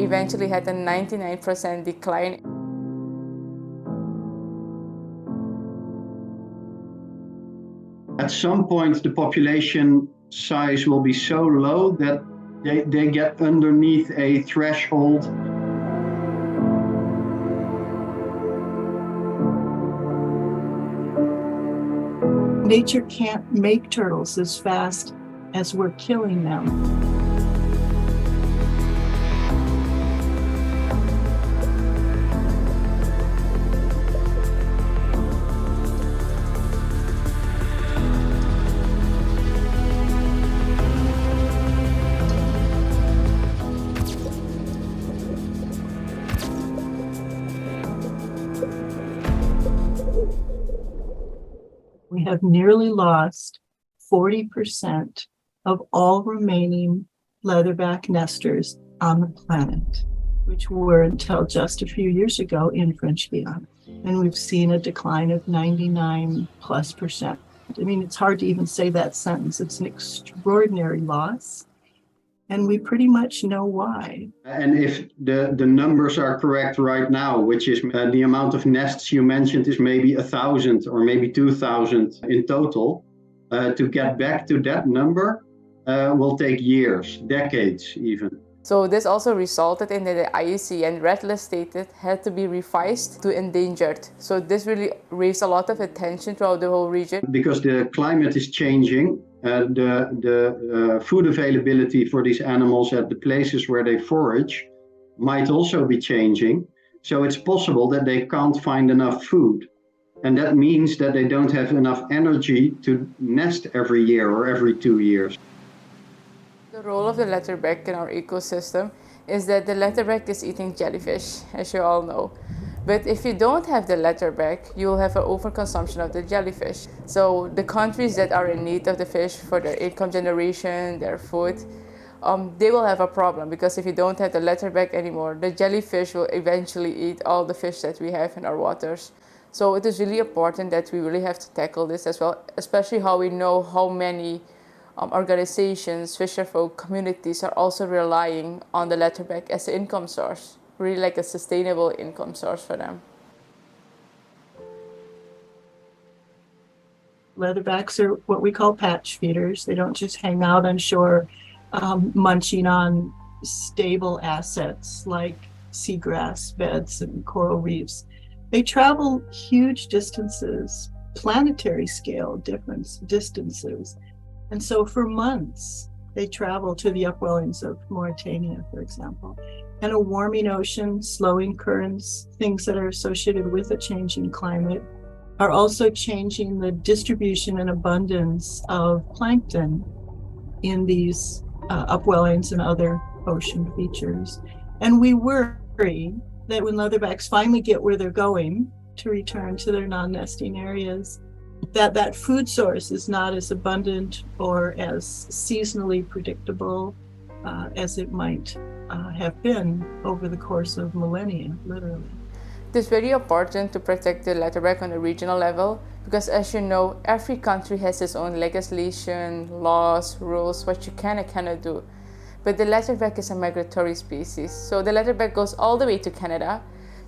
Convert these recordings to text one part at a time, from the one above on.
eventually had a 99% decline. At some point, the population size will be so low that they get underneath a threshold. Nature can't make turtles as fast as we're killing them. We have nearly lost 40% of all remaining leatherback nesters on the planet, which were until just a few years ago in French Guiana. And we've seen a decline of 99+%. I mean, it's hard to even say that sentence. It's an extraordinary loss. And we pretty much know why. And if the numbers are correct right now, which is the amount of nests you mentioned is maybe 1,000 or maybe 2,000 in total, to get back to that number will take years, decades even. So this also resulted in that the IUCN red list status had to be revised to endangered. So this really raised a lot of attention throughout the whole region. Because the climate is changing, the food availability for these animals at the places where they forage might also be changing. So it's possible that they can't find enough food. And that means that they don't have enough energy to nest every year or every 2 years. The role of the leatherback in our ecosystem is that the leatherback is eating jellyfish, as you all know. But if you don't have the leatherback, you will have an overconsumption of the jellyfish. So the countries that are in need of the fish for their income generation, their food, they will have a problem, because if you don't have the leatherback anymore, the jellyfish will eventually eat all the fish that we have in our waters. So it is really important that we really have to tackle this as well, especially how we know how many organizations, fisherfolk communities are also relying on the leatherback as an income source, really like a sustainable income source for them. Leatherbacks are what we call patch feeders. They don't just hang out on shore munching on stable assets like seagrass beds and coral reefs. They travel huge distances, planetary scale distances. And so for months, they travel to the upwellings of Mauritania, for example. And a warming ocean, slowing currents, things that are associated with a changing climate, are also changing the distribution and abundance of plankton in these upwellings and other ocean features. And we worry that when leatherbacks finally get where they're going to return to their non-nesting areas, that food source is not as abundant or as seasonally predictable as it might have been over the course of millennia, literally. It is very important to protect the leatherback on a regional level, because as you know, every country has its own legislation, laws, rules, what you can and cannot do. But the leatherback is a migratory species. So the leatherback goes all the way to Canada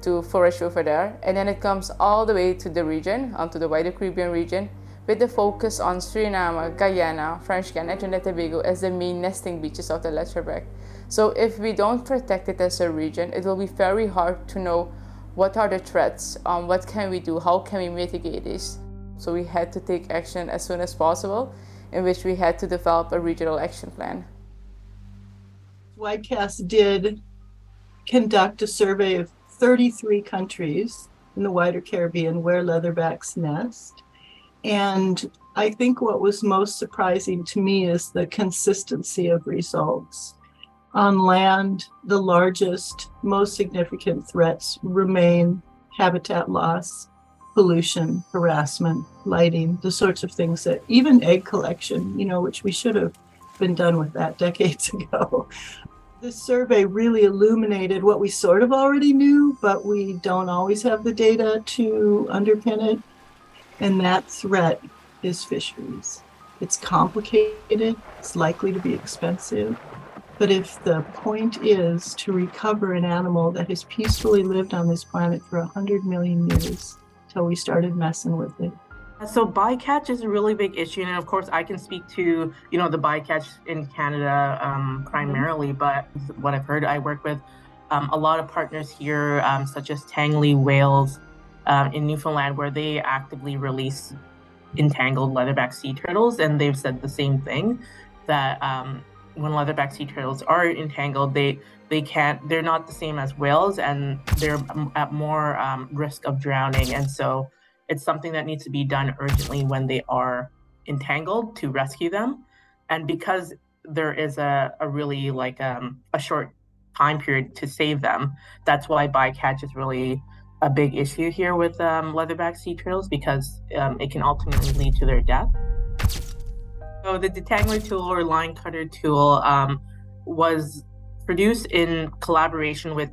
to forage over there, and then it comes all the way to the region, onto the wider Caribbean region, with the focus on Suriname, Guyana, French Guiana, and Trinidad and Tobago as the main nesting beaches of the leatherback. So if we don't protect it as a region, it will be very hard to know what are the threats, what can we do, how can we mitigate this. So we had to take action as soon as possible, in which we had to develop a regional action plan. WWF did conduct a survey of 33 countries in the wider Caribbean where leatherbacks nest. And I think what was most surprising to me is the consistency of results. On land, the largest, most significant threats remain habitat loss, pollution, harassment, lighting, the sorts of things that even egg collection, which we should have been done with that decades ago. This survey really illuminated what we sort of already knew, but we don't always have the data to underpin it. And that threat is fisheries. It's complicated, it's likely to be expensive, But if the point is to recover an animal that has peacefully lived on this planet for 100 million years till we started messing with it. So bycatch is a really big issue, and of course I can speak to the bycatch in Canada primarily, but what I've heard, I work with a lot of partners here, such as Tangley Whales in Newfoundland, where they actively release entangled leatherback sea turtles, and they've said the same thing, that when leatherback sea turtles are entangled, they're not the same as whales, and they're at more risk of drowning, and so it's something that needs to be done urgently when they are entangled to rescue them. And because there is a really a short time period to save them, that's why bycatch is really a big issue here with leatherback sea turtles, because it can ultimately lead to their death. So the detangler tool or line cutter tool was produced in collaboration with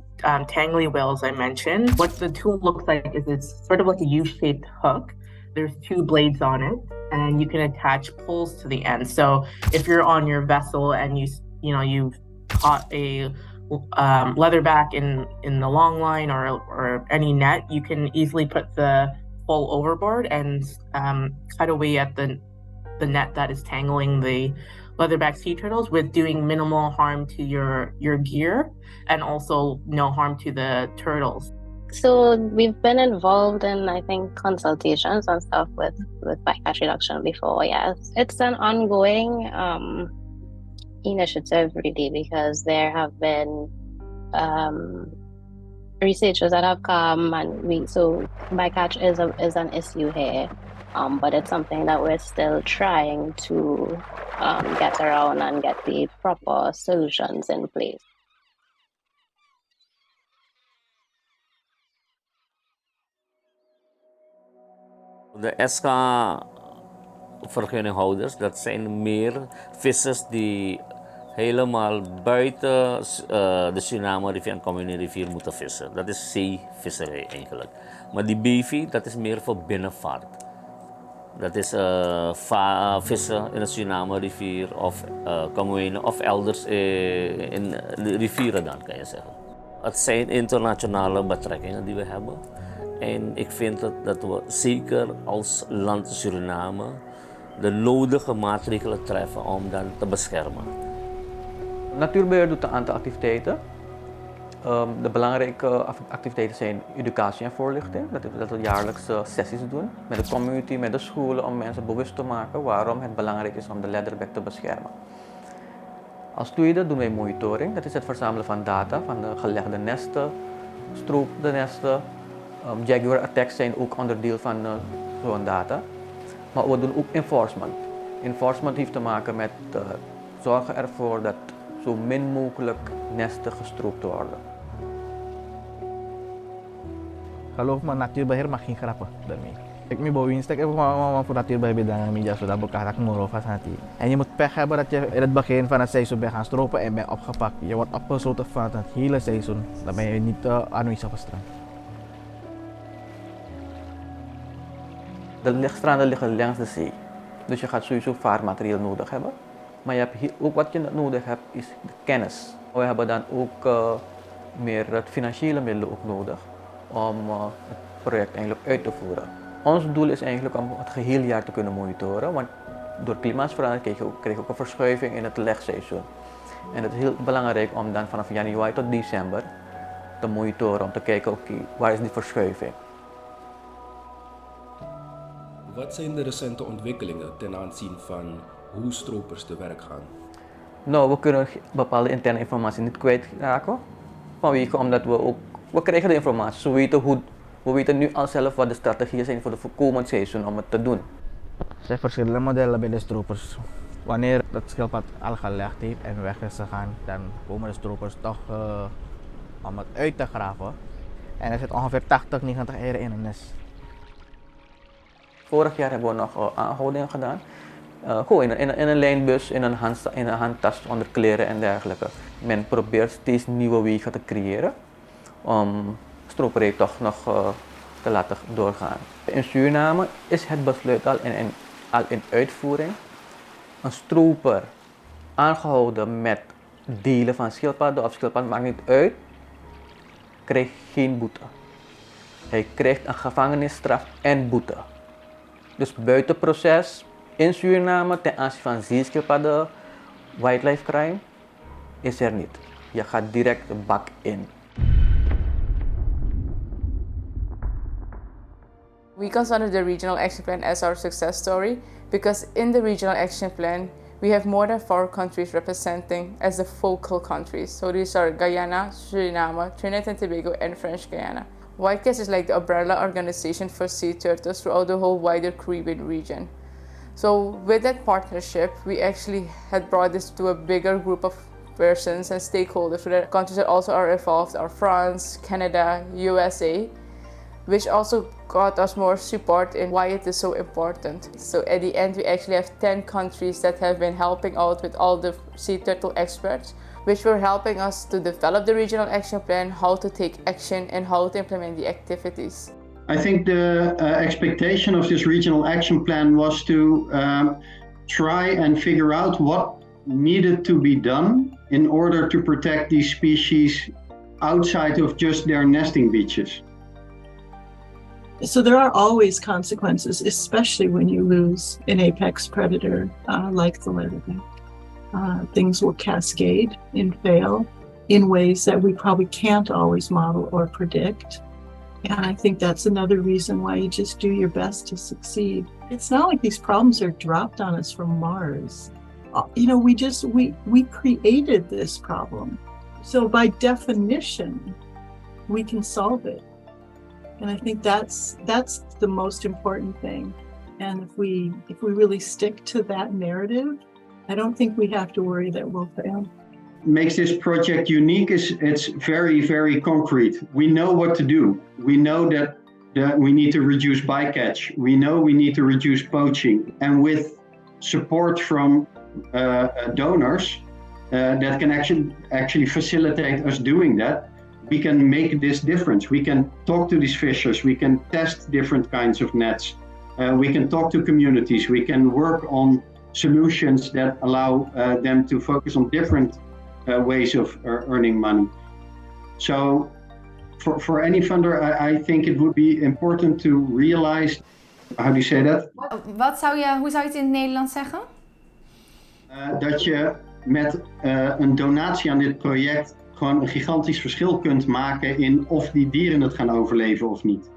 Tangley Whales, I mentioned. What the tool looks like is it's sort of like a U-shaped hook. There's 2 blades on it, and you can attach poles to the end. So if you're on your vessel and you've caught a leatherback in the long line or any net, you can easily put the pole overboard and cut away at the net that is tangling the leatherback sea turtles, with doing minimal harm to your gear and also no harm to the turtles. So we've been involved in, I think, consultations and stuff with bycatch reduction before. Yes, it's an ongoing initiative really, because there have been researchers that have come, and so bycatch is an issue here. But it's something that we're still trying to get around and get the proper solutions in place. De SK-vergunninghouders, dat zijn meer vissers die helemaal buiten de Suriname-rivier en Communie-rivier moeten vissen. Dat is zeevisserij eigenlijk. Maar die BV, dat is meer voor binnenvaart. Dat is vissen in de Suriname-rivier of Communie of elders in de rivieren dan, kan je zeggen. Het zijn internationale betrekkingen die we hebben. En ik vind dat we zeker als land Suriname de nodige maatregelen treffen om dat te beschermen. Natuurbeheer doet een aantal activiteiten. De belangrijke activiteiten zijn educatie en voorlichting. Dat we jaarlijks sessies doen met de community, met de scholen, om mensen bewust te maken waarom het belangrijk is om de leatherback te beschermen. Als tweede doen wij monitoring. Dat is het verzamelen van data van de gelegde nesten, stroopde nesten. Jaguar attacks zijn ook onderdeel van zo'n data. Maar we doen ook enforcement. Enforcement heeft te maken met zorgen ervoor dat zo min mogelijk nesten gestroopt worden. Geloof me, natuurbeheer mag geen grappen daarmee. Ik moet bouwen stek even voor natuurbeheer bedrijven media zodat elkaar kan vast hanteeren. En je moet pech hebben dat je in het begin van het seizoen bent gaan stropen en bent opgepakt. Je wordt opgesloten van het hele seizoen. Dan ben je niet aanwezig op het strand. De stranden liggen langs de zee, dus je gaat sowieso vaarmateriaal nodig hebben. Maar je hebt hier, ook wat je nodig hebt is de kennis. We hebben dan ook meer het financiële middelen ook nodig om het project eigenlijk uit te voeren. Ons doel is eigenlijk om het geheel jaar te kunnen monitoren, want door klimaatsverandering krijg je ook een verschuiving in het legseizoen. En het is heel belangrijk om dan vanaf januari tot december te monitoren, om te kijken, oké, waar is die verschuiving? Wat zijn de recente ontwikkelingen ten aanzien van hoe stropers te werk gaan? Nou, we kunnen bepaalde interne informatie niet kwijtraken, vanwege omdat we krijgen de informatie. We weten nu al zelf wat de strategieën zijn voor de komend seizoen om het te doen. Er zijn verschillende modellen bij de stropers. Wanneer dat schildpad al gelegd heeft en weg is gegaan, dan komen de stropers toch om het uit te graven. En er zit ongeveer 80, 90 eieren in een nest. Vorig jaar hebben we nog aanhoudingen gedaan. Gewoon in een lijnbus, in een handtas onder kleren en dergelijke. Men probeert steeds nieuwe wegen te creëren om stroperij toch nog te laten doorgaan. In Suriname is het besluit al in uitvoering. Een stroper aangehouden met delen van schildpadden of schildpadden, maakt niet uit, krijgt geen boete. Hij krijgt een gevangenisstraf en boete. Dus buitenproces in Suriname ten aanzien van zeeschildpadden, wildlife crime, is er niet. Je gaat direct de bak in. We consider the Regional Action Plan as our success story because in the Regional Action Plan, we have more than 4 countries representing as the focal countries. So these are Guyana, Suriname, Trinidad and Tobago, and French Guiana. WWF is like the umbrella organization for sea turtles throughout the whole wider Caribbean region. So with that partnership, we actually had brought this to a bigger group of persons and stakeholders. So the countries that also are involved are France, Canada, USA, which also got us more support in why it is so important. So at the end, we actually have 10 countries that have been helping out with all the sea turtle experts, which were helping us to develop the Regional Action Plan, how to take action and how to implement the activities. I think the expectation of this Regional Action Plan was to try and figure out what needed to be done in order to protect these species outside of just their nesting beaches. So there are always consequences, especially when you lose an apex predator like the leatherback. Things will cascade and fail in ways that we probably can't always model or predict. And I think that's another reason why you just do your best to succeed. It's not like these problems are dropped on us from Mars. You know, we created this problem. So by definition, we can solve it. And I think that's the most important thing. And if we really stick to that narrative, I don't think we have to worry that we'll fail. Makes this project unique is it's very, very concrete. We know what to do. We know that we need to reduce bycatch. We know we need to reduce poaching. And with support from donors that can actually facilitate us doing that, we can make this difference. We can talk to these fishers. We can test different kinds of nets. We can talk to communities. We can work on solutions that allow them to focus on different ways of earning money. So for any funder, I think it would be important to realize, how do you say that? Hoe zou je het in het Nederlands zeggen? Dat je met een donatie aan dit project gewoon een gigantisch verschil kunt maken in of die dieren het gaan overleven of niet.